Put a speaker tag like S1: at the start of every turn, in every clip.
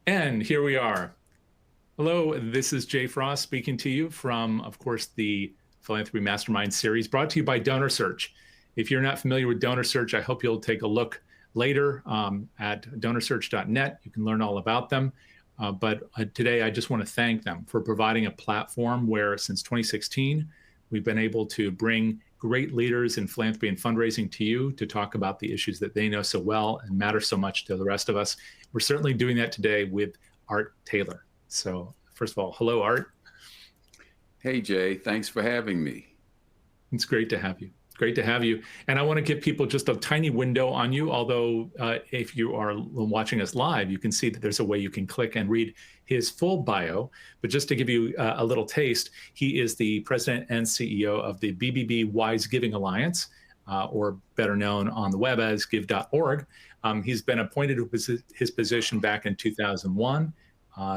S1: And here we are. Hello, this is Jay Frost speaking to you from, of course, the Philanthropy Mastermind series brought to you by DonorSearch. If you're not familiar with DonorSearch, I hope you'll take a look later at donorsearch.net. You can learn all about them. But today, I just want to thank them for providing a platform where, since 2016, we've been able to bring great leaders in philanthropy and fundraising to you to talk about the issues that they know so well and matter so much to the rest of us. We're certainly doing that today with Art Taylor. So first of all, hello, Art.
S2: Hey, Jay, thanks for having me.
S1: It's great to have you. Great to have you. And I want to give people just a tiny window on you, although if you are watching us live, you can see that there's a way you can click and read his full bio. But just to give you a little taste, he is the president and CEO of the BBB Wise Giving Alliance, or better known on the web as give.org. He's been appointed to his position back in 2001.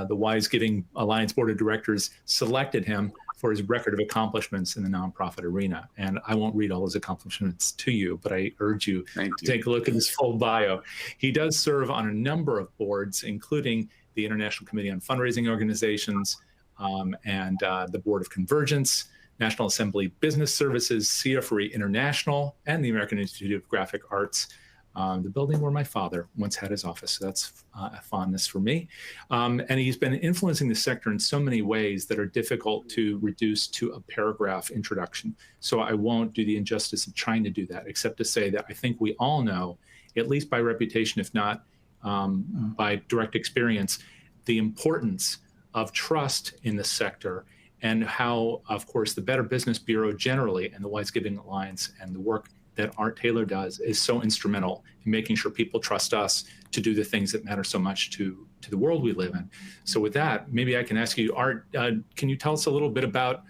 S1: The Wise Giving Alliance Board of Directors selected him for his record of accomplishments in the nonprofit arena. And I won't read all his accomplishments to you, but I urge you to take a look at his full bio. He does serve on a number of boards, including the International Committee on Fundraising Organizations and the Board of Convergence, National Assembly Business Services, CFRE International, and the American Institute of Graphic Arts. The building where my father once had his office. So that's a fondness for me. And he's been influencing the sector in so many ways that are difficult to reduce to a paragraph introduction. So I won't do the injustice of trying to do that, except to say that I think we all know, at least by reputation, if not by direct experience, the importance of trust in the sector and how, of course, the Better Business Bureau generally and the Wise Giving Alliance and the work that Art Taylor does is so instrumental in making sure people trust us to do the things that matter so much to the world we live in. So with that, maybe I can ask you, Art, can you tell us a little bit about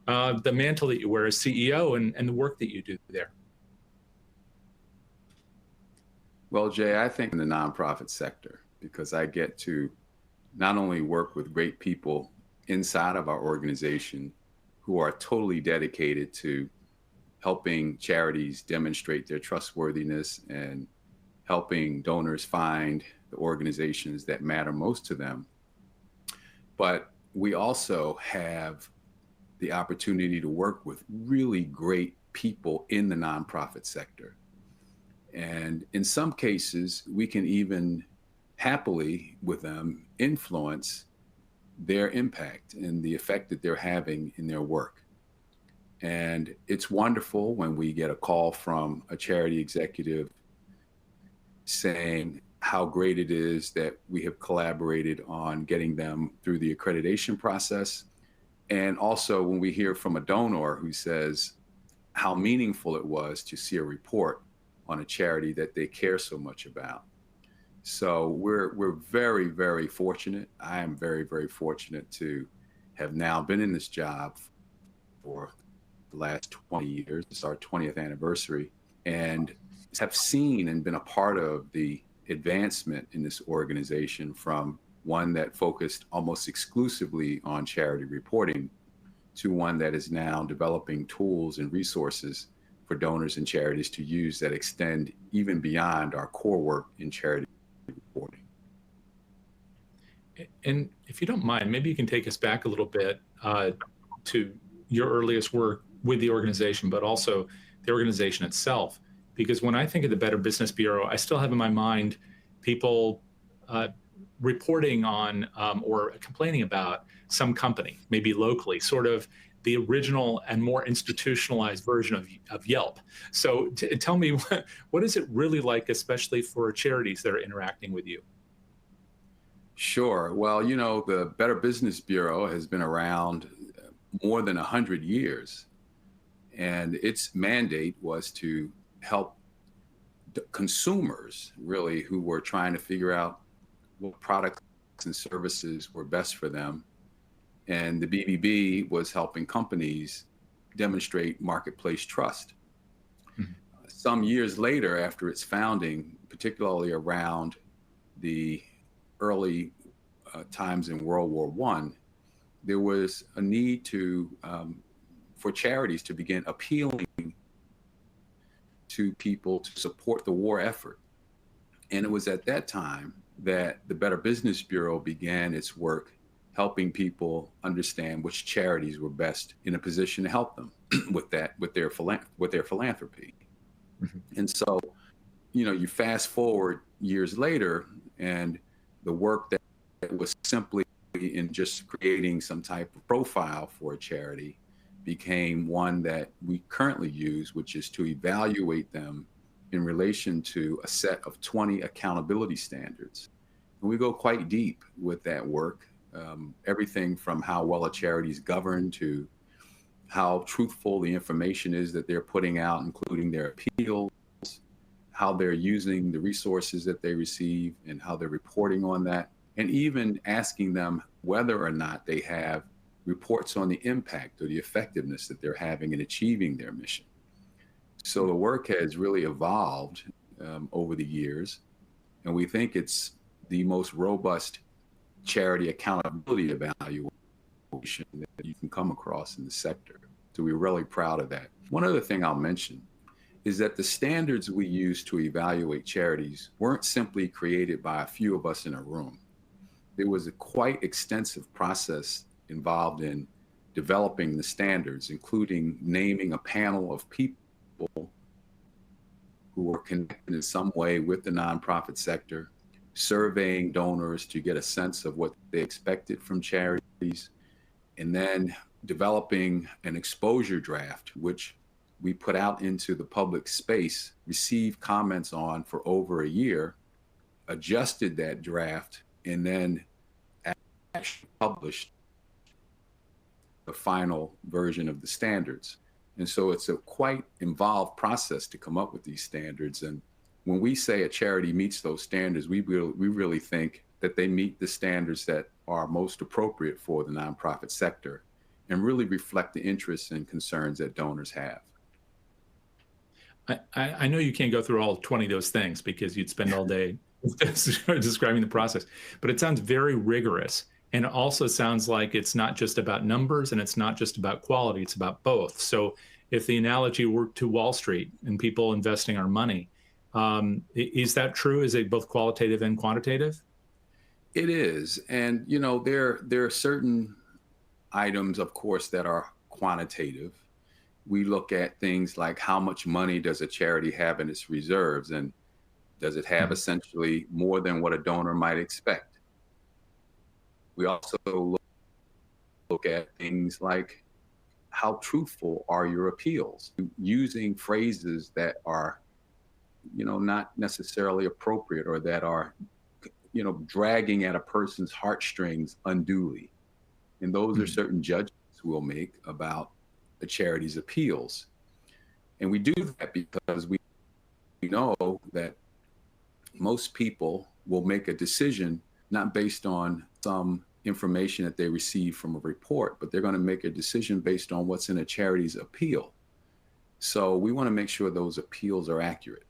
S1: the mantle that you wear as CEO and the work that you do there?
S2: Well, Jay, I think in the nonprofit sector, because I get to not only work with great people inside of our organization who are totally dedicated to helping charities demonstrate their trustworthiness and helping donors find the organizations that matter most to them. But we also have the opportunity to work with really great people in the nonprofit sector. And in some cases, we can even happily with them influence their impact and the effect that they're having in their work. And it's wonderful when we get a call from a charity executive saying how great it is that we have collaborated on getting them through the accreditation process. And also when we hear from a donor who says how meaningful it was to see a report on a charity that they care so much about. So we're very, very fortunate. I am very, very fortunate to have now been in this job for the last 20 years. It's our 20th anniversary, and have seen and been a part of the advancement in this organization from one that focused almost exclusively on charity reporting to one that is now developing tools and resources for donors and charities to use that extend even beyond our core work in charity reporting.
S1: And if you don't mind, maybe you can take us back a little bit to your earliest work with the organization, but also the organization itself. Because when I think of the Better Business Bureau, I still have in my mind people reporting on or complaining about some company, maybe locally, sort of the original and more institutionalized version of Yelp. So tell me, what is it really like, especially for charities that are interacting with you?
S2: Sure. Well, you know, the Better Business Bureau has been around more than 100 years. And its mandate was to help consumers, really, who were trying to figure out what products and services were best for them. And the BBB was helping companies demonstrate marketplace trust. Mm-hmm. Some years later, after its founding, particularly around the early times in World War I, there was a need to for charities to begin appealing to people to support the war effort. And it was at that time that the Better Business Bureau began its work helping people understand which charities were best in a position to help them with their philanthropy.
S1: Mhm.
S2: And so, you fast forward years later, and the work that was simply in just creating some type of profile for a charity became one that we currently use, which is to evaluate them in relation to a set of 20 accountability standards. And we go quite deep with that work, everything from how well a charity is governed to how truthful the information is that they're putting out, including their appeals, how they're using the resources that they receive and how they're reporting on that, and even asking them whether or not they have reports on the impact or the effectiveness that they're having in achieving their mission. So the work has really evolved over the years, and we think it's the most robust charity accountability evaluation that you can come across in the sector. So we're really proud of that. One other thing I'll mention is that the standards we use to evaluate charities weren't simply created by a few of us in a room. There was a quite extensive process involved in developing the standards, including naming a panel of people who were connected in some way with the nonprofit sector, surveying donors to get a sense of what they expected from charities, and then developing an exposure draft, which we put out into the public space, received comments on for over a year, adjusted that draft, and then actually published the final version of the standards. And so it's a quite involved process to come up with these standards. And when we say a charity meets those standards, we really think that they meet the standards that are most appropriate for the nonprofit sector and really reflect the interests and concerns that donors have.
S1: I know you can't go through all 20 of those things because you'd spend all day describing the process, but it sounds very rigorous. And it also sounds like it's not just about numbers and it's not just about quality, it's about both. So if the analogy were to Wall Street and people investing our money, is that true? Is it both qualitative and quantitative?
S2: It is. And, there are certain items, of course, that are quantitative. We look at things like how much money does a charity have in its reserves, and does it have essentially more than what a donor might expect? We also look at things like how truthful are your appeals, using phrases that are, not necessarily appropriate or that are, dragging at a person's heartstrings unduly. And those are certain judgments we'll make about a charity's appeals. And we do that because we know that most people will make a decision not based on some information that they receive from a report, but they're going to make a decision based on what's in a charity's appeal. So we want to make sure those appeals are accurate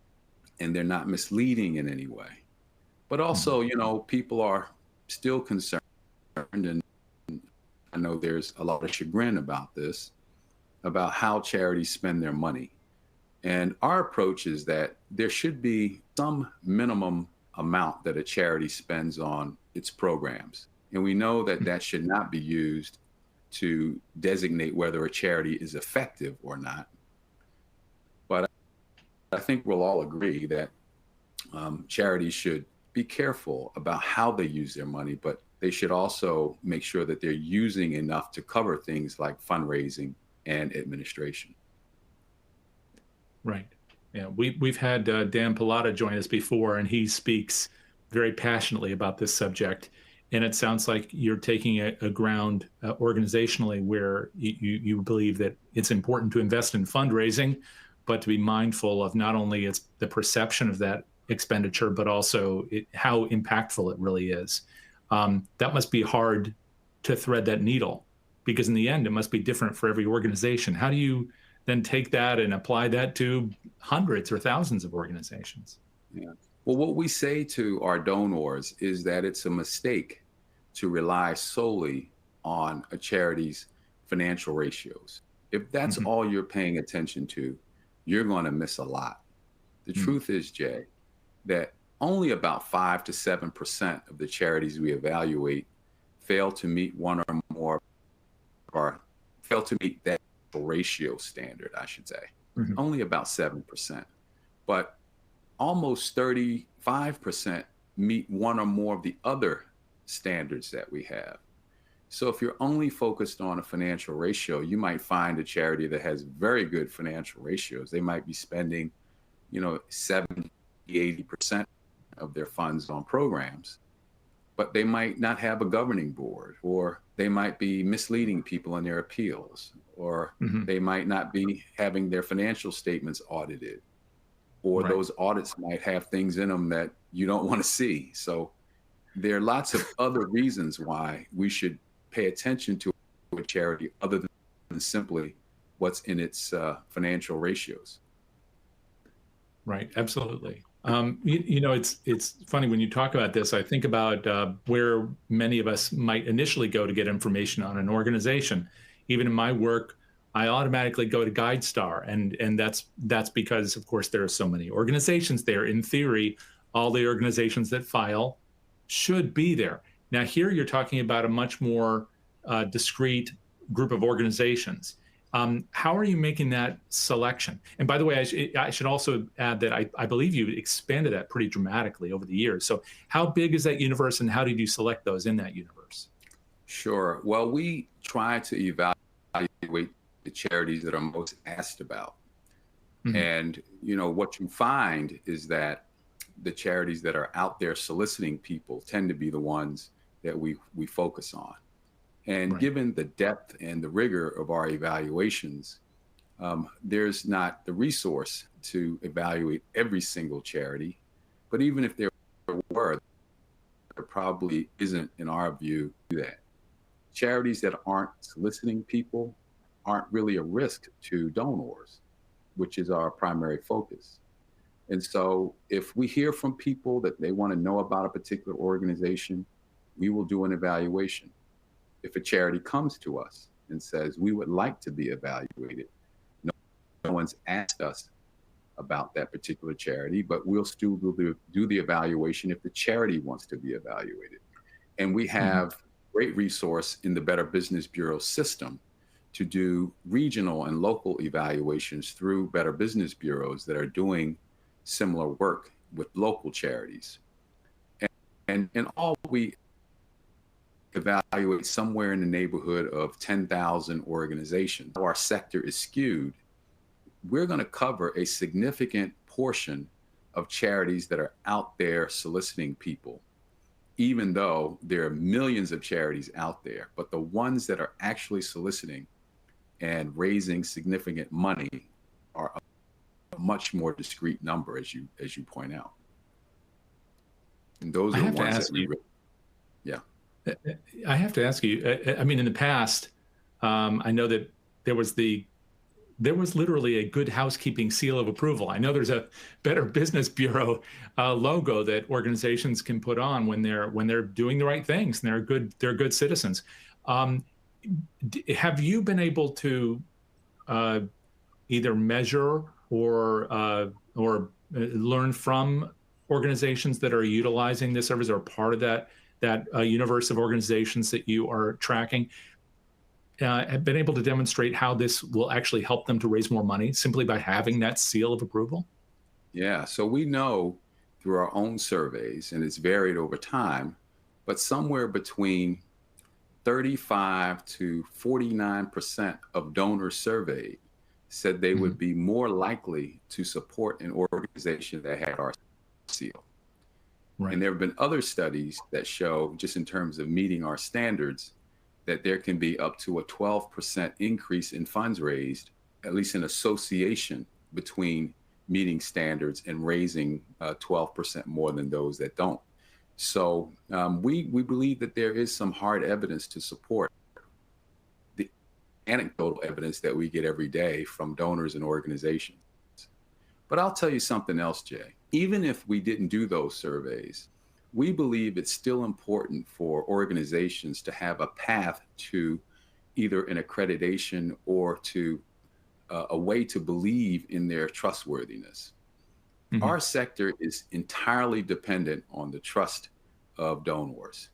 S2: and they're not misleading in any way. But also, people are still concerned, and I know there's a lot of chagrin about this, about how charities spend their money. And our approach is that there should be some minimum amount that a charity spends on its programs. And we know that that should not be used to designate whether a charity is effective or not. But I think we'll all agree that charities should be careful about how they use their money, but they should also make sure that they're using enough to cover things like fundraising and administration.
S1: Right. Yeah, we've had Dan Pilata join us before, and he speaks very passionately about this subject. And it sounds like you're taking a ground organizationally where you believe that it's important to invest in fundraising, but to be mindful of not only the perception of that expenditure, but also how impactful it really is. That must be hard to thread that needle, because in the end, it must be different for every organization. How do you then take that and apply that to hundreds or thousands of organizations?
S2: Yeah. Well, what we say to our donors is that it's a mistake to rely solely on a charity's financial ratios. If that's all you're paying attention to, you're going to miss a lot. The truth is, Jay, that only about 5 to 7% of the charities we evaluate fail to meet one or more, or fail to meet that ratio standard, I should say.
S1: Mhm.
S2: Only about 7%. But almost 35% meet one or more of the other standards that we have. So if you're only focused on a financial ratio, you might find a charity that has very good financial ratios. They might be spending, 70, 80% of their funds on programs, but they might not have a governing board, or they might be misleading people in their appeals, or
S1: Mhm.
S2: they might not be having their financial statements audited, or
S1: Right.
S2: those audits might have things in them that you don't want to see. So there are lots of other reasons why we should pay attention to a charity other than simply what's in its financial ratios.
S1: Right, absolutely. It's funny when you talk about this. I think about where many of us might initially go to get information on an organization. Even in my work, I automatically go to Guidestar, and that's because, of course, there are so many organizations there. In theory, all the organizations that file should be there. Now, here you're talking about a much more discrete group of organizations. How are you making that selection? And by the way, I should also add that I believe you expanded that pretty dramatically over the years. So how big is that universe, and how did you select those in that universe?
S2: Sure. Well, we try to evaluate the charities that are most asked about.
S1: Mhm.
S2: And, what you find is that the charities that are out there soliciting people tend to be the ones that we focus on. And
S1: Right.
S2: given the depth and the rigor of our evaluations, there's not the resource to evaluate every single charity. But even if there were, there probably isn't, in our view, that. Charities that aren't soliciting people aren't really a risk to donors, which is our primary focus. And so if we hear from people that they want to know about a particular organization, we will do an evaluation. If a charity comes to us and says, we would like to be evaluated, no one's asked us about that particular charity, but we'll still do the evaluation if the charity wants to be evaluated. And we
S1: Mhm.
S2: have great resource in the Better Business Bureau system to do regional and local evaluations through Better Business Bureaus that are doing similar work with local charities. And all we evaluate somewhere in the neighborhood of 10,000 organizations. How our sector is skewed, we're going to cover a significant portion of charities that are out there soliciting people, even though there are millions of charities out there. But the ones that are actually soliciting and raising significant money are a much more discrete number, as you point out. And those
S1: I
S2: are the
S1: have to
S2: ones that
S1: ask
S2: we
S1: you.
S2: really, yeah.
S1: I have to ask you. I mean, in the past, I know that there was literally a good housekeeping seal of approval. I know there's a Better Business Bureau logo that organizations can put on when they're doing the right things and they're good citizens. Um, have you been able to uh, either measure or learn from organizations that are utilizing this service, or part of that universe of organizations that you are tracking? Have been able to demonstrate how this will actually help them to raise more money simply by having that seal of approval?
S2: Yeah. So we know through our own surveys, and it's varied over time, but somewhere between 35 to 49% of donors surveyed said they
S1: Mhm.
S2: would be more likely to support an organization that had our seal. And
S1: Right.
S2: there have been other studies that show, just in terms of meeting our standards, that there can be up to a 12% increase in funds raised, at least in association between meeting standards and raising 12% more than those that don't. So we believe that there is some hard evidence to support the anecdotal evidence that we get every day from donors and organizations. But I'll tell you something else, Jay. Even if we didn't do those surveys, we believe it's still important for organizations to have a path to either an accreditation or to a way to believe in their trustworthiness. Our sector is entirely dependent on the trust of donors.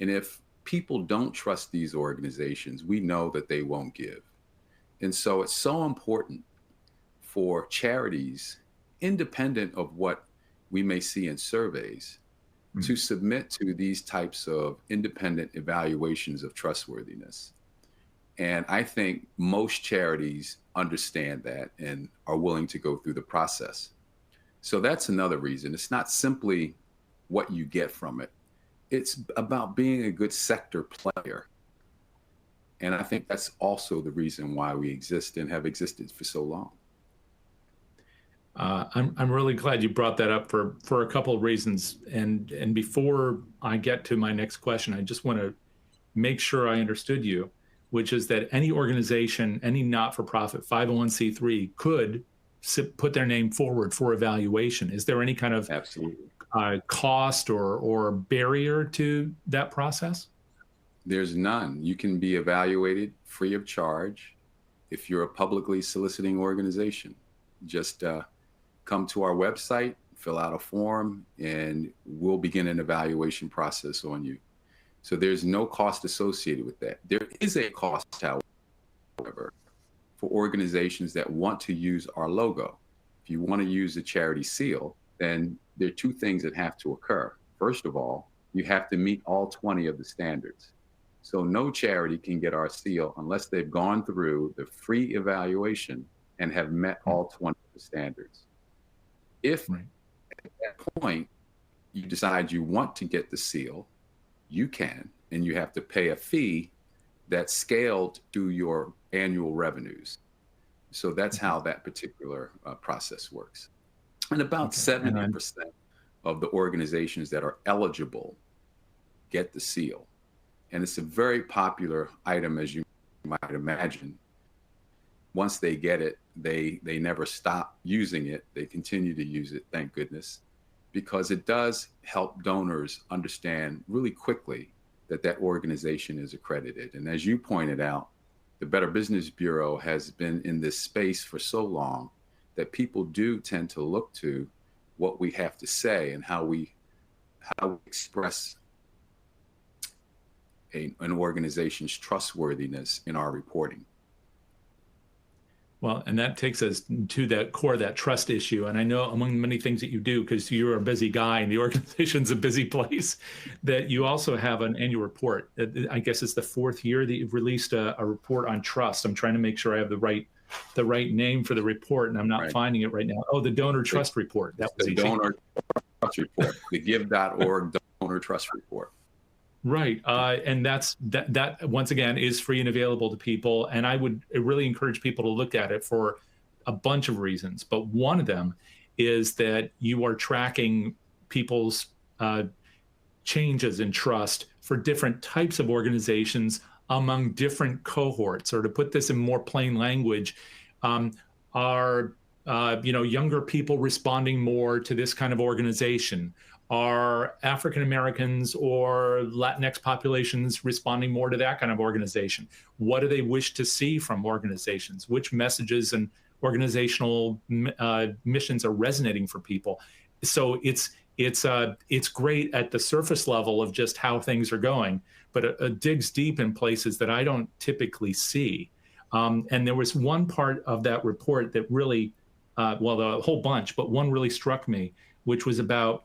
S2: And if people don't trust these organizations, we know that they won't give. And so it's so important for charities, independent of what we may see in surveys, to submit to these types of independent evaluations of trustworthiness. And I think most charities understand that and are willing to go through the process. So that's another reason. It's not simply what you get from it. It's about being a good sector player. And I think that's also the reason why we exist and have existed for so long.
S1: I'm really glad you brought that up for a couple of reasons. And before I get to my next question, I just want to make sure I understood you, which is that any organization, any not-for-profit 501c3 could put their name forward for evaluation. Is there any kind of
S2: Absolutely.
S1: Cost or barrier to that process?
S2: There's none. You can be evaluated free of charge if you're a publicly soliciting organization. Just come to our website, fill out a form, and we'll begin an evaluation process on you. So there's no cost associated with that. There is a cost, however, for organizations that want to use our logo. If you want to use a charity seal, then there are two things that have to occur. First of all, you have to meet all 20 of the standards. So no charity can get our seal unless they've gone through the free evaluation and have met all 20 of the standards. If at that point you decide you want to get the seal, you can, and you have to pay a fee that's scaled to your annual revenues. So that's how that particular process works. And about 70% of the organizations that are eligible get the seal. And it's a very popular item, as you might imagine. Once they get it, they never stop using it. They continue to use it, thank goodness, because it does help donors understand really quickly that that organization is accredited. And as you pointed out, the Better Business Bureau has been in this space for so long that people do tend to look to what we have to say and how we express an organization's trustworthiness in our reporting.
S1: Well, and that takes us to that core, that trust issue. And I know among many things that you do, because you're a busy guy and the organization's a busy place, that you also have an annual report. I guess it's the fourth year that you've released a report on trust. I'm trying to make sure I have the right name for the report, and I'm not finding it right now. Oh, the Donor Trust Report. That was
S2: the
S1: easy.
S2: Donor Trust Report, the give.org Donor Trust Report.
S1: Right. And that once again is free and available to people. And I would really encourage people to look at it for a bunch of reasons. But one of them is that you are tracking people's changes in trust for different types of organizations among different cohorts. Or to put this in more plain language, are younger people responding more to this kind of organization? Are African Americans or Latinx populations responding more to that kind of organization? What do they wish to see from organizations? Which messages and organizational missions are resonating for people? So it's great at the surface level of just how things are going, but it digs deep in places that I don't typically see. And there was one part of that report that really, the whole bunch, but one really struck me, which was about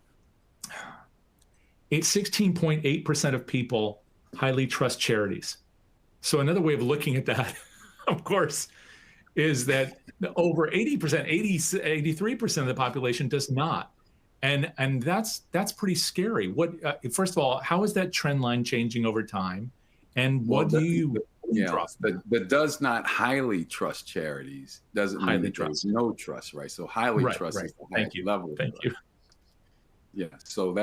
S1: 16.8% of people highly trust charities. So another way of looking at that, of course, is that over 80%, 83% of the population does not. And that's pretty scary. What first of all, how is that trend line changing over time? And what do you trust?
S2: But does not highly trust charities doesn't mean that there's no trust, right? So highly trust is the highest level.
S1: Thank you.
S2: Yeah, so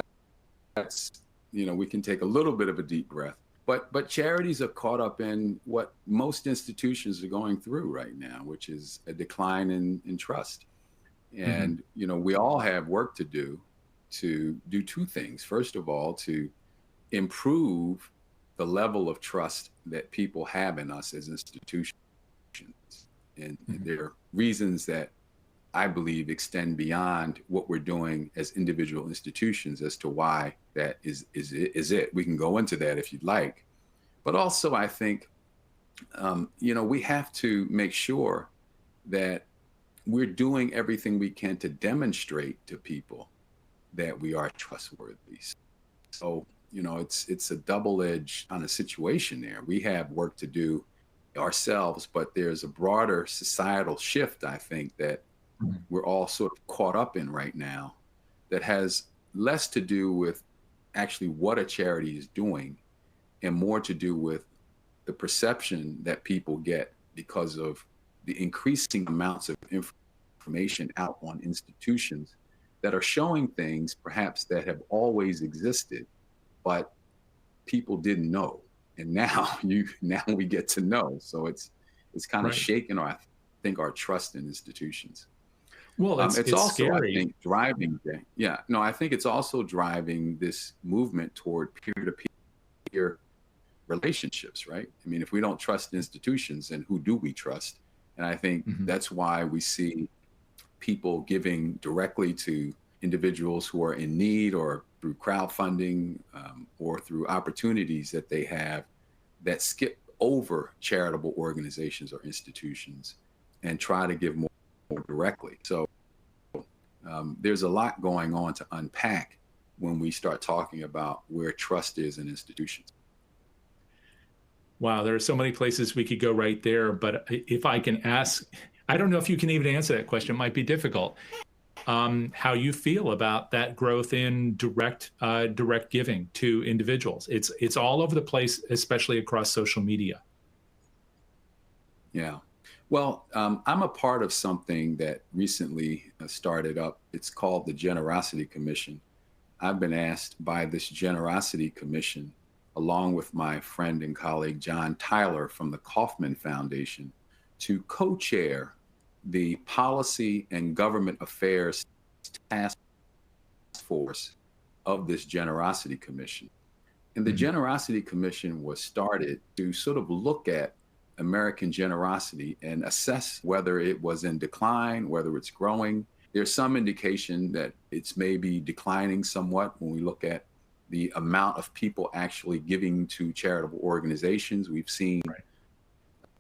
S2: that's we can take a little bit of a deep breath, but charities are caught up in what most institutions are going through right now, which is a decline in trust. And we all have work to do two things. First of all, to improve the level of trust that people have in us as institutions, and there are reasons that I believe, extend beyond what we're doing as individual institutions as to why that is it. We can go into that if you'd like. But also, I think, we have to make sure that we're doing everything we can to demonstrate to people that we are trustworthy. So, it's a double-edged kind of situation there. We have work to do ourselves, but there's a broader societal shift, I think, that we're all sort of caught up in right now that has less to do with actually what a charity is doing and more to do with the perception that people get because of the increasing amounts of information out on institutions that are showing things perhaps that have always existed, but people didn't know. And now now we get to know. So it's kind of
S1: Right.
S2: shaken I think our trust in institutions.
S1: Well,
S2: It's
S1: it's
S2: also, I
S1: scary.
S2: think, driving I think it's also driving this movement toward peer-to-peer relationships, right? I mean, if we don't trust institutions, then who do we trust? And I think
S1: Mhm.
S2: that's why we see people giving directly to individuals who are in need or through crowdfunding or through opportunities that they have that skip over charitable organizations or institutions and try to give more directly. So there's a lot going on to unpack when we start talking about where trust is in institutions.
S1: Wow, there are so many places we could go right there. But if I can ask, I don't know if you can even answer that question. It might be difficult. How you feel about that growth in direct giving to individuals? It's all over the place, especially across social media.
S2: Yeah. Well, I'm a part of something that recently started up. It's called the Generosity Commission. I've been asked by this Generosity Commission, along with my friend and colleague John Tyler from the Kauffman Foundation, to co-chair the Policy and Government Affairs Task Force of this Generosity Commission. And the
S1: Mhm.
S2: Generosity Commission was started to sort of look at American generosity and assess whether it was in decline, whether it's growing. There's some indication that it's maybe declining somewhat when we look at the amount of people actually giving to charitable organizations. We've seen
S1: Right.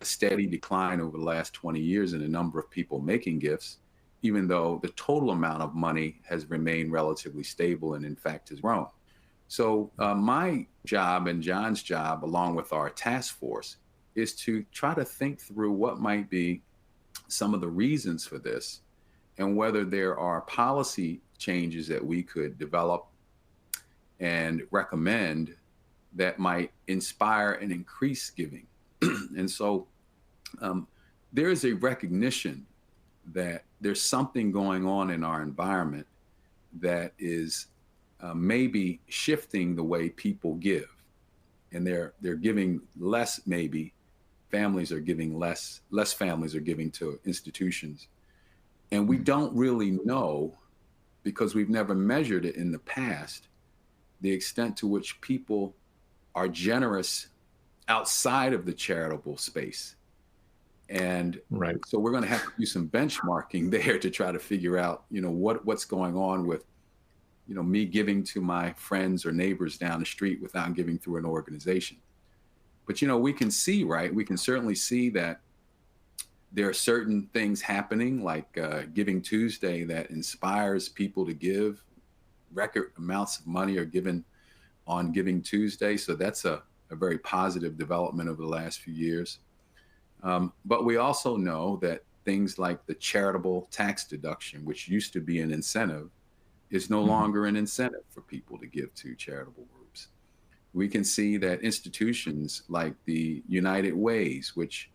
S2: a steady decline over the last 20 years in the number of people making gifts, even though the total amount of money has remained relatively stable and in fact has grown. So my job and John's job, along with our task force, is to try to think through what might be some of the reasons for this and whether there are policy changes that we could develop and recommend that might inspire and increase giving. And so um, there is a recognition that there's something going on in our environment that is maybe shifting the way people give, and they're giving less. Maybe families are giving less families are giving to institutions, and we
S1: Mhm.
S2: don't really know because we've never measured it in the past the extent to which people are generous outside of the charitable space. And
S1: Right.
S2: so we're going to have to do some benchmarking there to try to figure out, what's going on with, me giving to my friends or neighbors down the street without giving through an organization. But, we can see, right? We can certainly see that there are certain things happening like Giving Tuesday that inspires people to give. Record amounts of money are given on Giving Tuesday. So that's a very positive development over the last few years. But we also know that things like the charitable tax deduction, which used to be an incentive, is no
S1: Mhm.
S2: longer an incentive for people to give to charitable groups. We can see that institutions like the United Ways, which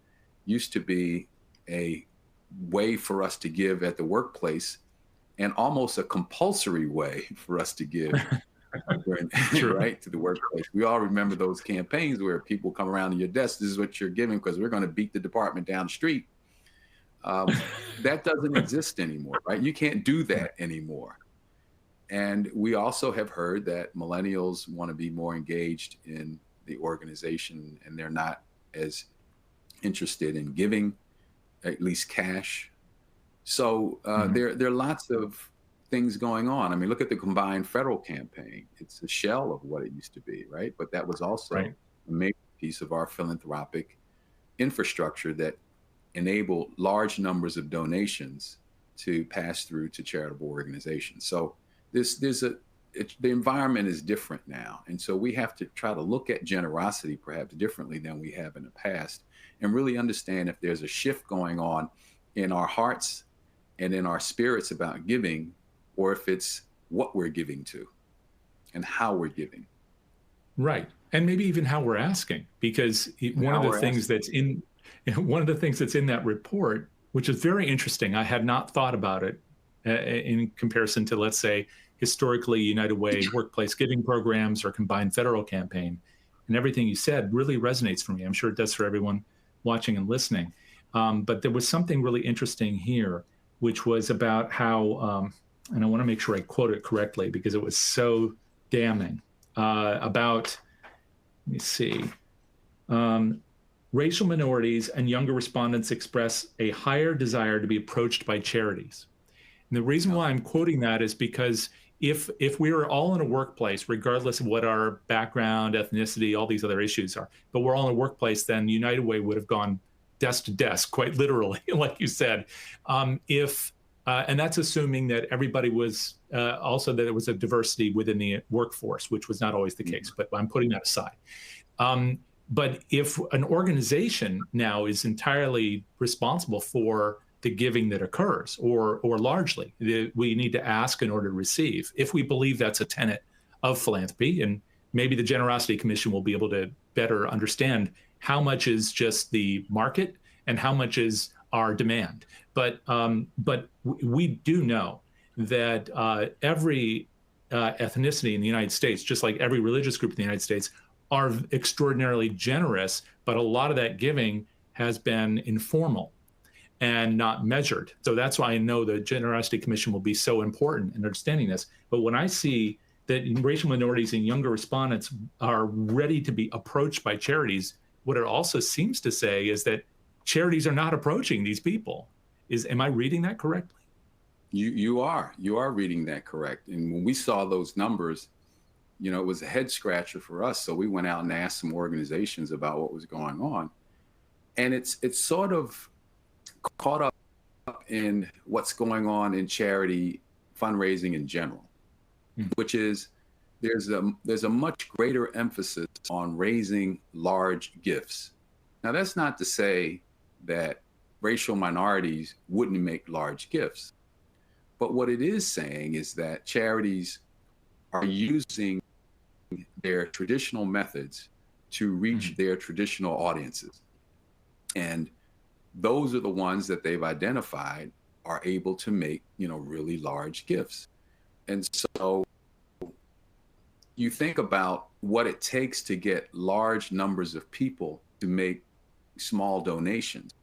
S2: used to be a way for us to give at the workplace and almost a compulsory way for us to give
S1: True.
S2: right to the workplace. We all remember those campaigns where people come around to your desk, this is what you're giving because we're going to beat the department down the street. That doesn't exist anymore, right? You can't do
S1: Right.
S2: that anymore. And we also have heard that millennials want to be more engaged in the organization and they're not as interested in giving, at least cash. So
S1: Mhm.
S2: there are lots of things going on. I mean, look at the combined federal campaign. It's a shell of what it used to be, right? But that was also
S1: Right.
S2: a major piece of our philanthropic infrastructure that enabled large numbers of donations to pass through to charitable organizations. So the environment is different now, and so we have to try to look at generosity perhaps differently than we have in the past, and really understand if there's a shift going on in our hearts and in our spirits about giving, or if it's what we're giving to and how we're giving
S1: Right. And maybe even how we're asking, because
S2: and
S1: one of
S2: how
S1: the
S2: we're
S1: things
S2: asking.
S1: that's in one of the things that's in that report, which is very interesting, I had not thought about it in comparison to, let's say, historically United Way workplace giving programs or combined federal campaign. And everything you said really resonates for me. I'm sure it does for everyone watching and listening. But there was something really interesting here, which was about how, and I want to make sure I quote it correctly because it was so damning about, let me see, um, racial minorities and younger respondents express a higher desire to be approached by charities. And the reason
S2: Yeah.
S1: why I'm quoting that is because if we were all in a workplace, regardless of what our background, ethnicity, all these other issues are, but we're all in a workplace, then United Way would have gone desk to desk, quite literally, like you said. If And that's assuming that everybody was also that there was a diversity within the workforce, which was not always the case.
S2: Mhm.
S1: But I'm putting that aside. Um, but if an organization now is entirely responsible for the giving that occurs, or largely, we need to ask in order to receive. If we believe that's a tenet of philanthropy, and maybe the Generosity Commission will be able to better understand how much is just the market and how much is our demand. But we do know that every ethnicity in the United States, just like every religious group in the United States, are extraordinarily generous, but a lot of that giving has been informal and not measured. So that's why I know the Generosity Commission will be so important in understanding this. But when I see that racial minorities and younger respondents are ready to be approached by charities, what it also seems to say is that charities are not approaching these people. Am I reading that correctly?
S2: You are reading that correct. And when we saw those numbers, it was a head scratcher for us. So we went out and asked some organizations about what was going on. And it's sort of caught up in what's going on in charity fundraising in general,
S1: Mm.
S2: which is there's a much greater emphasis on raising large gifts. Now that's not to say that racial minorities wouldn't make large gifts. But what it is saying is that charities are using their traditional methods to reach
S1: Mhm.
S2: their traditional audiences. And those are the ones that they've identified are able to make, really large gifts. And so you think about what it takes to get large numbers of people to make small donations.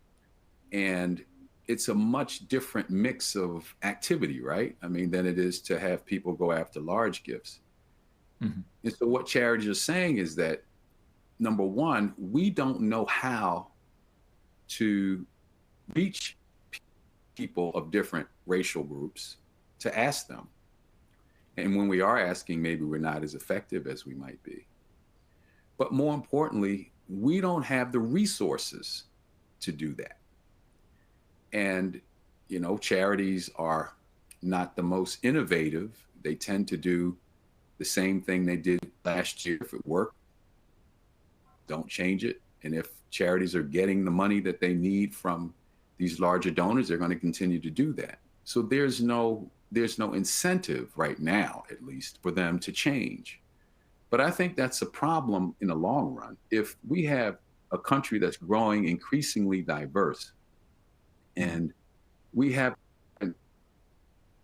S2: And it's a much different mix of activity, right? I mean, than it is to have people go after large gifts.
S1: Mhm.
S2: And so what charities are saying is that number one, we don't know how to reach people of different racial groups to ask them. And when we are asking, maybe we're not as effective as we might be. But more importantly, we don't have the resources to do that. And, charities are not the most innovative. They tend to do the same thing they did last year. If it worked, don't change it. And if charities are getting the money that they need from these larger donors, they're going to continue to do that. So there's no incentive right now, at least, for them to change. But I think that's a problem in the long run. If we have a country that's growing increasingly diverse
S1: Mhm.
S2: and we haven't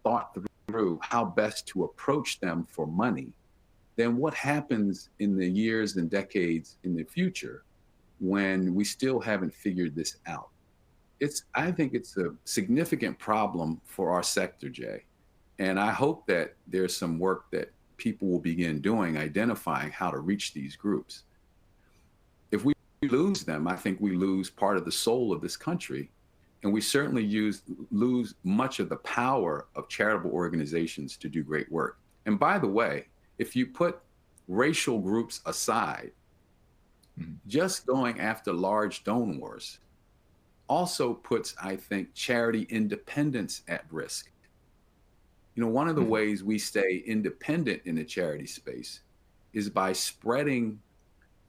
S2: thought through how best to approach them for money, then what happens in the years and decades in the future when we still haven't figured this out? I think it's a significant problem for our sector, Jay. And I hope that there's some work that people will begin doing, identifying how to reach these groups. If we lose them, I think we lose part of the soul of this country. And we certainly lose much of the power of charitable organizations to do great work. And by the way, if you put racial groups aside, just going after large donors also puts, I think, charity independence at risk. You know, one of the ways we stay independent in the charity space is by spreading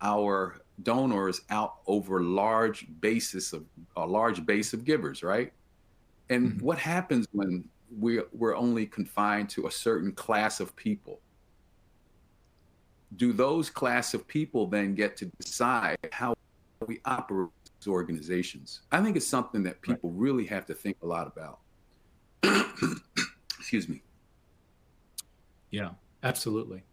S2: our donors out over a large base of givers, right? And what happens when we're only confined to a certain class of people? Do those class of people then get to decide how we operate as organizations? I think it's something that people really have to think a lot about. Excuse me.
S1: Yeah, absolutely.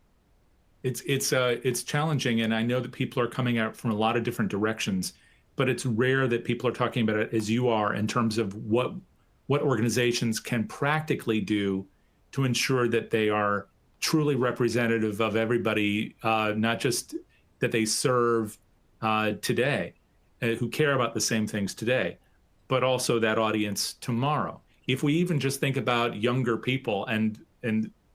S1: It's challenging, and I know that people are coming out from a lot of different directions, but it's rare that people are talking about it as you are in terms of what organizations can practically do to ensure that they are truly representative of everybody, not just that they serve today, who care about the same things today, but also that audience tomorrow. If we even just think about younger people, and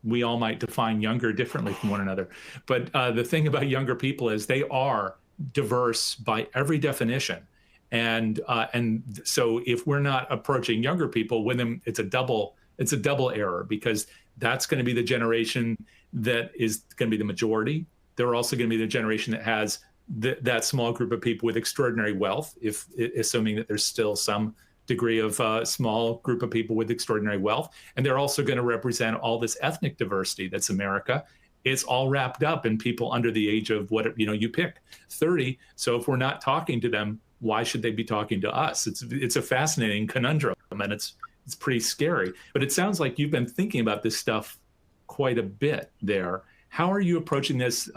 S1: we all might define younger differently from one another, but the thing about younger people is they are diverse by every definition. And so if we're not approaching younger people with them, it's a double error, because that's going to be the generation that is going to be the majority. They're also going to be the generation that has that small group of people with extraordinary wealth, assuming that there's still some degree of small group of people with extraordinary wealth. And they're also going to represent all this ethnic diversity that's America. It's all wrapped up in people under the age of you pick 30. So if we're not talking to them, why should they be talking to us? It's a fascinating conundrum, and it's pretty scary. But it sounds like you've been thinking about this stuff quite a bit there. How are you approaching this,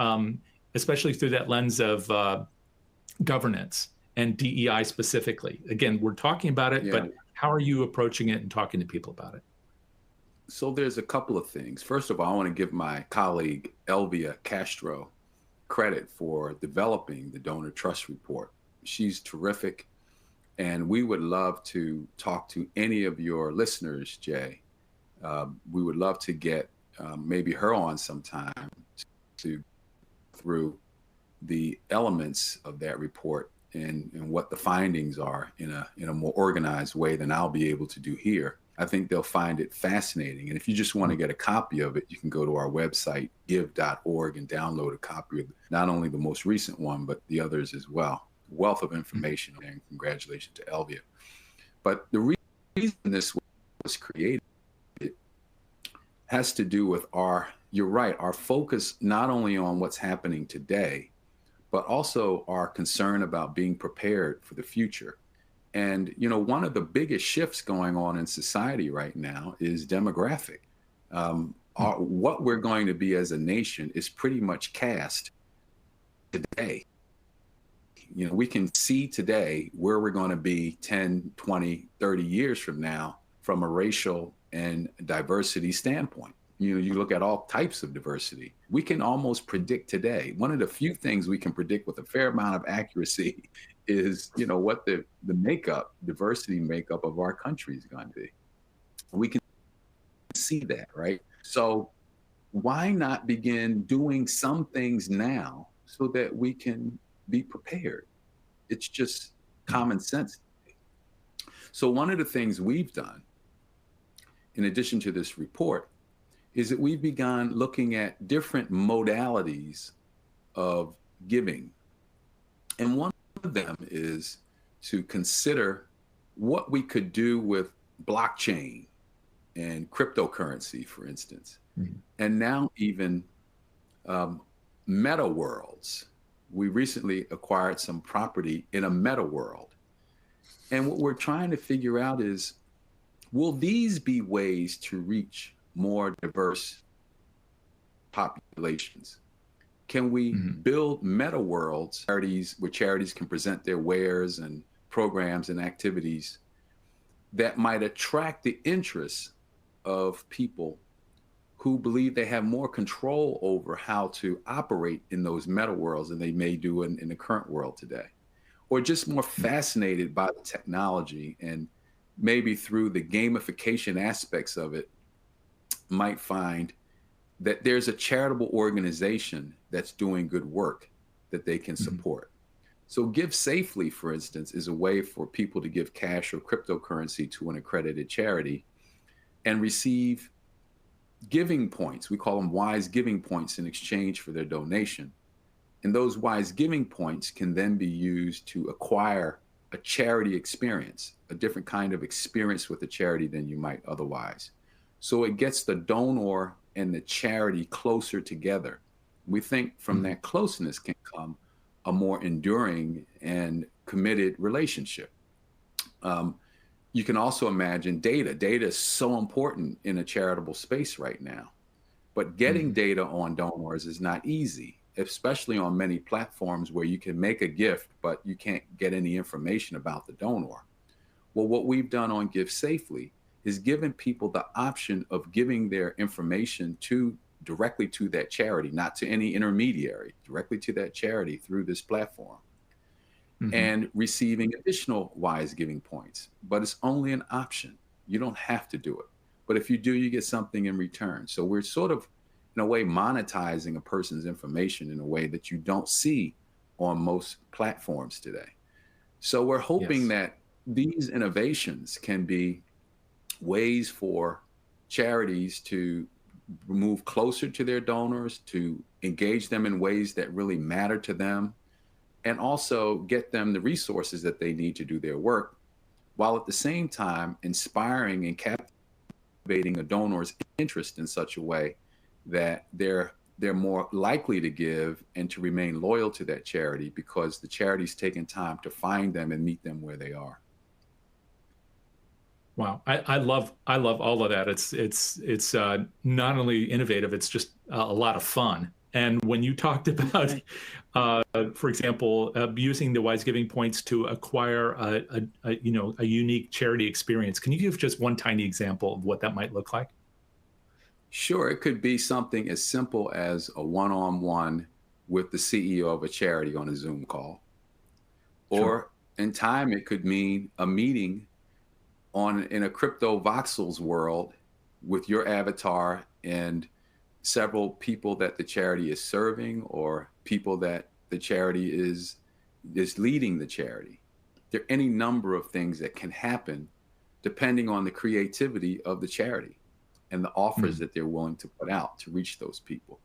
S1: especially through that lens of governance and DEI specifically? Again, we're talking about it, but how are you approaching it and talking to people about it?
S2: So there's a couple of things. First of all, I want to give my colleague, Elvia Castro, credit for developing the Donor Trust Report. She's terrific. And we would love to talk to any of your listeners, Jay. We would love to get maybe her on sometime to through the elements of that report and what the findings are in a more organized way than I'll be able to do here. I think they'll find it fascinating. And if you just want to get a copy of it, you can go to our website, give.org, and download a copy of not only the most recent one, but the others as well. Wealth of information, and congratulations to Elvia. But the reason this was created has to do with you're right, our focus not only on what's happening today, but also our concern about being prepared for the future. And, one of the biggest shifts going on in society right now is demographic. What we're going to be as a nation is pretty much cast today. We can see today where we're going to be 10, 20, 30 years from now from a racial and diversity standpoint. You look at all types of diversity. We can almost predict today. One of the few things we can predict with a fair amount of accuracy is, what the diversity makeup of our country is going to be. We can see that, right? So why not begin doing some things now so that we can be prepared? It's just common sense. So one of the things we've done, in addition to this report, is that we've begun looking at different modalities of giving. And one of them is to consider what we could do with blockchain and cryptocurrency, for instance, and now even meta worlds. We recently acquired some property in a meta world. And what we're trying to figure out is, will these be ways to reach more diverse populations? Can we build meta worlds, where charities can present their wares and programs and activities that might attract the interests of people who believe they have more control over how to operate in those meta worlds than they may do in the current world today, or just more fascinated by the technology and maybe through the gamification aspects of it, might find that there's a charitable organization that's doing good work that they can support. So Give Safely, for instance, is a way for people to give cash or cryptocurrency to an accredited charity and receive giving points. We call them wise giving points in exchange for their donation. And those wise giving points can then be used to acquire a charity experience, a different kind of experience with a charity than you might otherwise. So it gets the donor and the charity closer together. We think from that closeness can come a more enduring and committed relationship. You can also imagine data. Data is so important in a charitable space right now, but getting data on donors is not easy, especially on many platforms where you can make a gift, but you can't get any information about the donor. Well, what we've done on Give Safely is given people the option of giving their information directly to that charity, not to any intermediary, directly to that charity through this platform, and receiving additional wise giving points. But it's only an option. You don't have to do it. But if you do, you get something in return. So we're sort of, in a way, monetizing a person's information in a way that you don't see on most platforms today. So we're hoping that these innovations can be ways for charities to move closer to their donors, to engage them in ways that really matter to them, and also get them the resources that they need to do their work, while at the same time inspiring and captivating a donor's interest in such a way that they're more likely to give and to remain loyal to that charity because the charity's taken time to find them and meet them where they are.
S1: Wow, I love all of that. It's not only innovative, it's just a lot of fun. And when you talked about, for example, using the wise giving points to acquire a unique charity experience, can you give just one tiny example of what that might look like?
S2: Sure, it could be something as simple as a one-on-one with the CEO of a charity on a Zoom call, or in time it could mean a meeting in a crypto voxels world with your avatar and several people that the charity is serving or people that the charity is leading the charity. There are any number of things that can happen depending on the creativity of the charity and the offers that they're willing to put out to reach those people.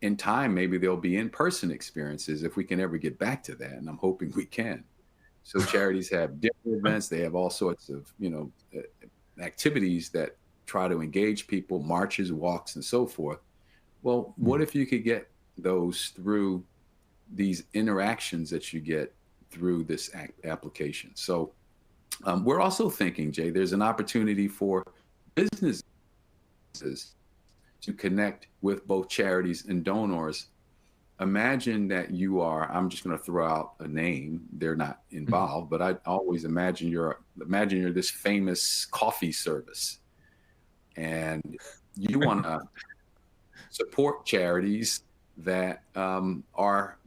S2: In time, maybe there'll be in-person experiences if we can ever get back to that, and I'm hoping we can. So charities have different events. They have all sorts of, activities that try to engage people, marches, walks, and so forth. Well, what if you could get those through these interactions that you get through this application? So we're also thinking, Jay, there's an opportunity for businesses to connect with both charities and donors. Imagine that I'm just going to throw out a name. They're not involved, but I always imagine you're this famous coffee service and you want to support charities that are,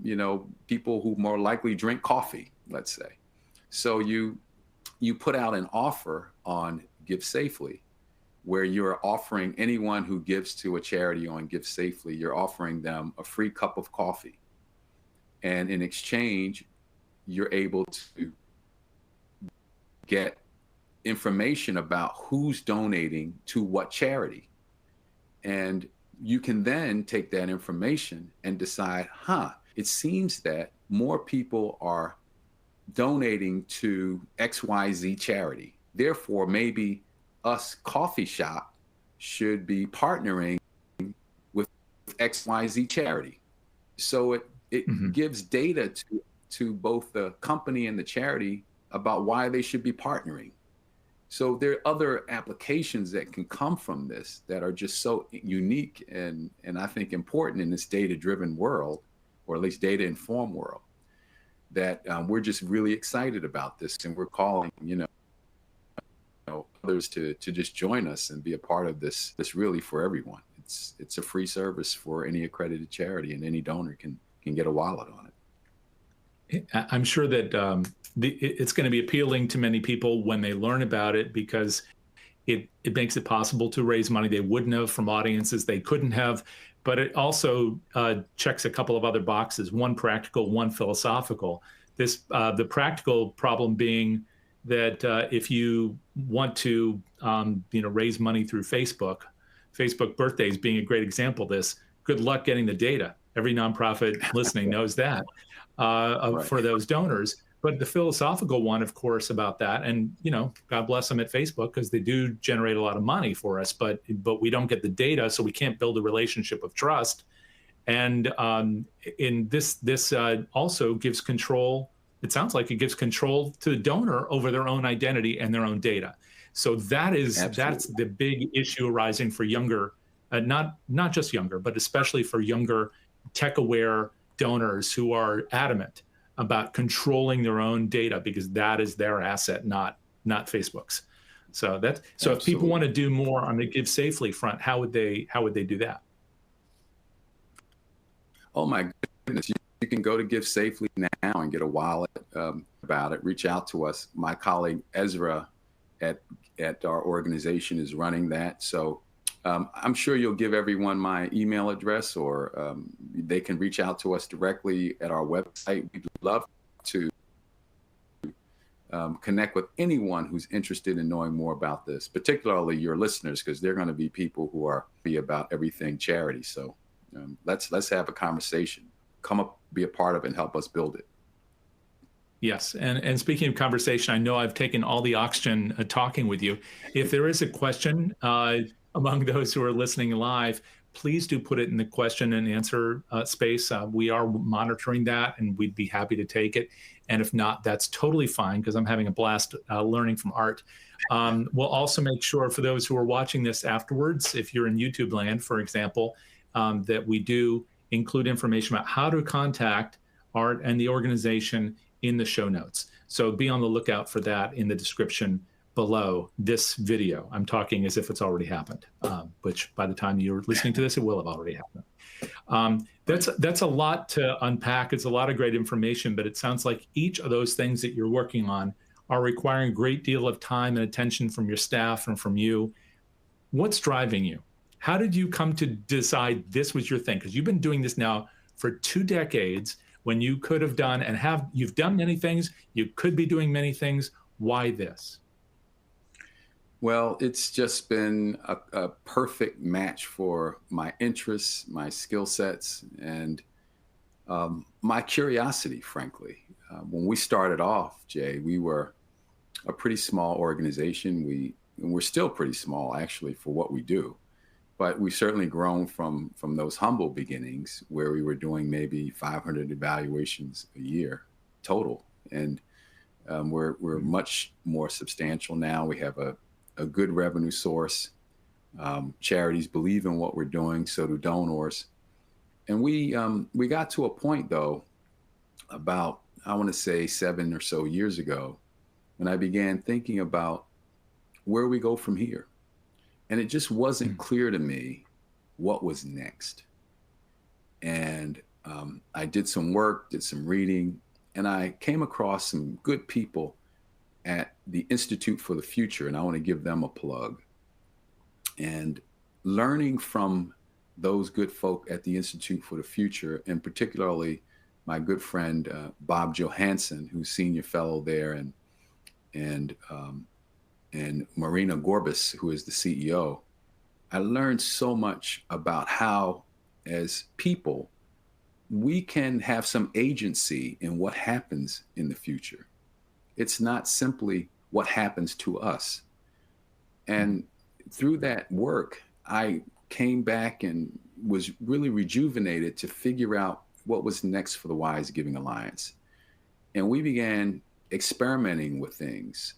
S2: people who more likely drink coffee, let's say. So you put out an offer on Give Safely where you're offering anyone who gives to a charity on Give Safely, you're offering them a free cup of coffee. And in exchange, you're able to get information about who's donating to what charity. And you can then take that information and decide, it seems that more people are donating to XYZ charity. Therefore, maybe us coffee shop should be partnering with XYZ charity. So it gives data to both the company and the charity about why they should be partnering. So there are other applications that can come from this that are just so unique and I think important in this data-driven world, or at least data-informed world, that we're just really excited about this, and we're calling, others to just join us and be a part of this really for everyone. It's a free service for any accredited charity, and any donor can get a wallet on it.
S1: I'm sure that it's going to be appealing to many people when they learn about it, because it makes it possible to raise money they wouldn't have from audiences they couldn't have. But it also checks a couple of other boxes, one practical, one philosophical. The practical problem being that if you want to raise money through Facebook birthdays being a great example of this, good luck getting the data. Every nonprofit listening knows that
S2: Right.
S1: for those donors. But the philosophical one, of course, about that, and God bless them at Facebook, because they do generate a lot of money for us, but we don't get the data, so we can't build a relationship of trust. And in this also gives control. It sounds like it gives control to the donor over their own identity and their own data. So that's
S2: Absolutely.
S1: the big issue arising for younger, not just younger, but especially for younger tech-aware donors who are adamant about controlling their own data, because that is their asset, not Facebook's. So if people want
S2: Absolutely.
S1: to do more on the Give Safely front, how would they do that?
S2: Oh my goodness. You can go to Give Safely now and get a wallet about it. Reach out to us. My colleague Ezra at our organization is running that. So I'm sure you'll give everyone my email address, or they can reach out to us directly at our website. We'd love to connect with anyone who's interested in knowing more about this, particularly your listeners, because they're going to be people who are about everything charity. So let's have a conversation. Come up, be a part of it, and help us build it.
S1: Yes, and speaking of conversation, I know I've taken all the oxygen talking with you. If there is a question among those who are listening live, please do put it in the question and answer space. We are monitoring that, and we'd be happy to take it. And if not, that's totally fine, because I'm having a blast learning from Art. We'll also make sure, for those who are watching this afterwards, if you're in YouTube land, for example, that we do include information about how to contact Art and the organization in the show notes. So be on the lookout for that in the description below this video. I'm talking as if it's already happened, which by the time you're listening to this, it will have already happened. That's a lot to unpack. It's a lot of great information, but it sounds like each of those things that you're working on are requiring a great deal of time and attention from your staff and from you. What's driving you? How did you come to decide this was your thing? Because you've been doing this now for 2 decades, when you could have done you've done many things, you could be doing many things. Why this?
S2: Well, it's just been a perfect match for my interests, my skill sets, and my curiosity, frankly. When we started off, Jay, we were a pretty small organization. We're still pretty small, actually, for what we do. But we've certainly grown from those humble beginnings, where we were doing maybe 500 evaluations a year total. And we're much more substantial now. We have a good revenue source. Charities believe in what we're doing, so do donors. And we got to a point, though, about, I want to say 7 or so years ago, when I began thinking about where we go from here. And it just wasn't clear to me what was next. And I did some work, did some reading, and I came across some good people at the Institute for the Future, and I want to give them a plug. And learning from those good folk at the Institute for the Future, and particularly my good friend Bob Johansson, who's senior fellow there, and Marina Gorbis, who is the CEO, I learned so much about how, as people, we can have some agency in what happens in the future. It's not simply what happens to us. And through that work, I came back and was really rejuvenated to figure out what was next for the Wise Giving Alliance. And we began experimenting with things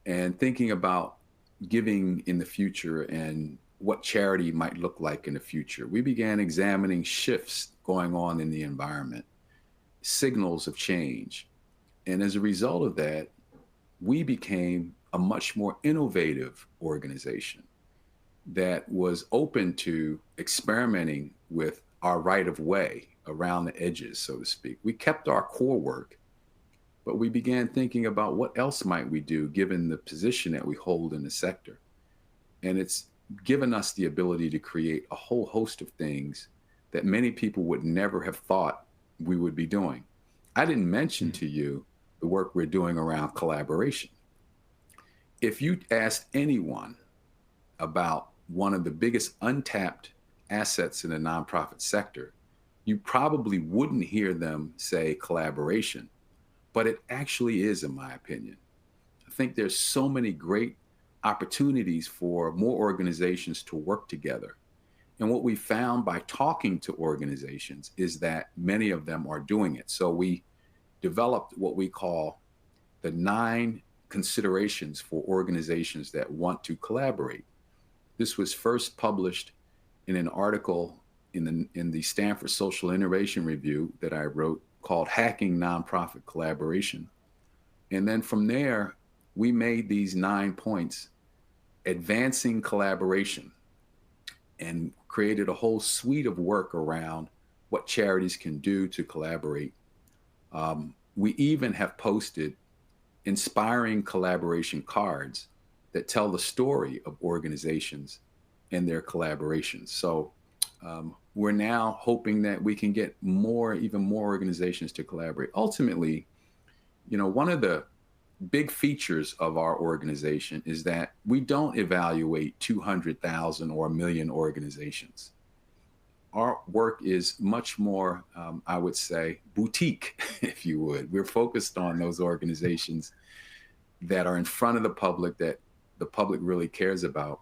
S2: and thinking about giving in the future and what charity might look like in the future. We began examining shifts going on in the environment, signals of change. And as a result of that, we became a much more innovative organization that was open to experimenting with our right of way around the edges, so to speak. We kept our core work, but we began thinking about what else might we do given the position that we hold in the sector. And it's given us the ability to create a whole host of things that many people would never have thought we would be doing. I didn't mention to you the work we're doing around collaboration. If you asked anyone about one of the biggest untapped assets in the nonprofit sector, you probably wouldn't hear them say collaboration, but it actually is, in my opinion. I think there's so many great opportunities for more organizations to work together. And what we found by talking to organizations is that many of them are doing it. So we developed what we call the 9 considerations for organizations that want to collaborate. This was first published in an article in the Stanford Social Innovation Review that I wrote called Hacking Nonprofit Collaboration. And then from there, we made these 9 points, advancing collaboration, and created a whole suite of work around what charities can do to collaborate. We even have posted inspiring collaboration cards that tell the story of organizations and their collaborations. So we're now hoping that we can get even more organizations to collaborate. Ultimately, one of the big features of our organization is that we don't evaluate 200,000 or 1 million organizations. Our work is much more, I would say, boutique, if you would. We're focused on those organizations that are in front of the public, that the public really cares about.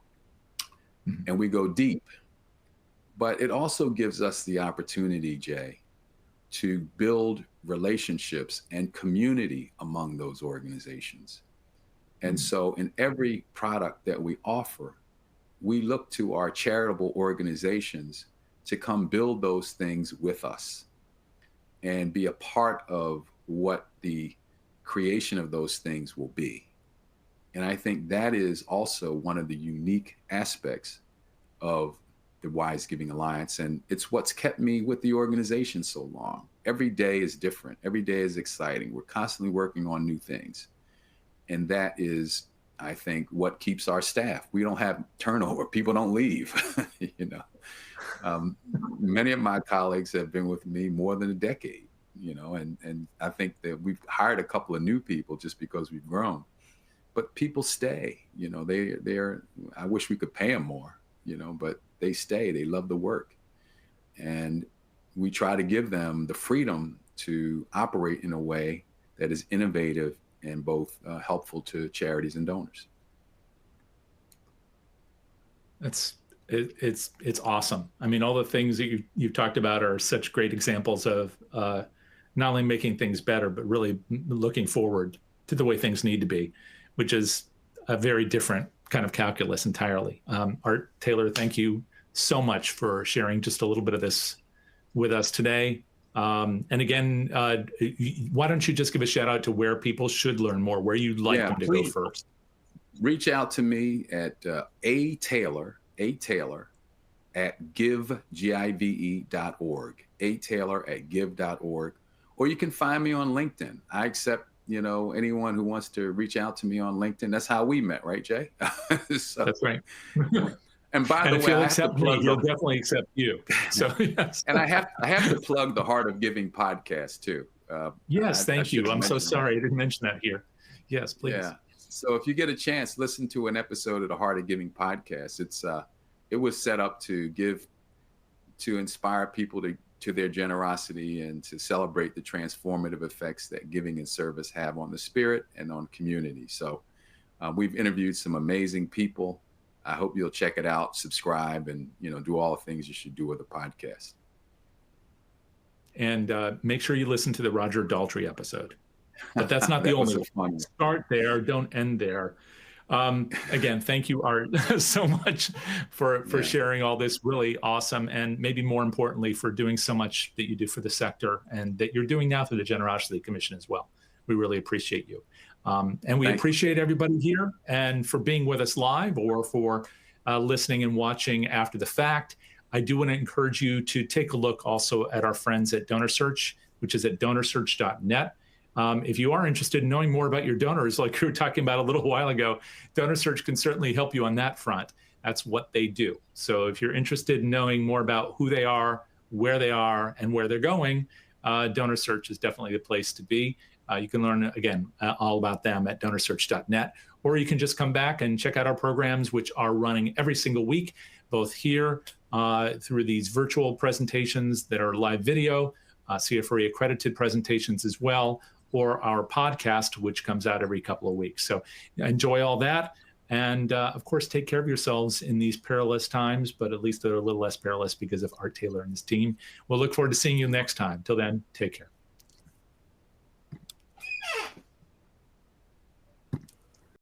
S2: Mm-hmm. And we go deep. But it also gives us the opportunity, Jay, to build relationships and community among those organizations. And so in every product that we offer, we look to our charitable organizations to come build those things with us and be a part of what the creation of those things will be. And I think that is also one of the unique aspects of the Wise Giving Alliance. And it's what's kept me with the organization so long. Every day is different. Every day is exciting. We're constantly working on new things. And that is, I think, what keeps our staff. We don't have turnover. People don't leave. Many of my colleagues have been with me more than a decade, and I think that we've hired a couple of new people just because we've grown. But people stay, I wish we could pay them more, but they stay, they love the work. And we try to give them the freedom to operate in a way that is innovative and both helpful to charities and donors.
S1: It's awesome. I mean, all the things that you've talked about are such great examples of not only making things better, but really looking forward to the way things need to be, which is a very different kind of calculus entirely. Art Taylor, thank you so much for sharing just a little bit of this with us today. And again, why don't you just give a shout out to where people should learn more, where you'd like them to go first?
S2: Reach out to me at A Taylor at give.org, ataylor@give.org, or you can find me on LinkedIn. I accept, anyone who wants to reach out to me on LinkedIn. That's how we met, right, Jay?
S1: So, that's right.
S2: And by the way,
S1: if you'll accept me, he'll definitely accept you. So yes.
S2: And I have to plug the Heart of Giving podcast too.
S1: Yes, thank you. I'm so sorry I didn't mention that here. Yes, please.
S2: Yeah. So if you get a chance, listen to an episode of the Heart of Giving podcast. It was set up to inspire people to their generosity and to celebrate the transformative effects that giving and service have on the spirit and on community. So we've interviewed some amazing people. I hope you'll check it out, subscribe, and do all the things you should do with a podcast. And
S1: make sure you listen to the Roger Daltrey episode. But that's not the only one. Start there, don't end there. Again, thank you, Art, so much for sharing all this really awesome, and maybe more importantly, for doing so much that you do for the sector and that you're doing now through the Generosity Commission as well. We really appreciate you. And we appreciate everybody here and for being with us live or for listening and watching after the fact. I do want to encourage you to take a look also at our friends at DonorSearch, which is at donorsearch.net. If you are interested in knowing more about your donors, like we were talking about a little while ago, DonorSearch can certainly help you on that front. That's what they do. So if you're interested in knowing more about who they are, and where they're going, DonorSearch is definitely the place to be. You can learn, again, all about them at donorsearch.net, or you can just come back and check out our programs, which are running every single week, both here through these virtual presentations that are live video, CFRE accredited presentations as well, or our podcast, which comes out every couple of weeks. So enjoy all that. And of course, take care of yourselves in these perilous times, but at least they're a little less perilous because of Art Taylor and his team. We'll look forward to seeing you next time. Till then, take care.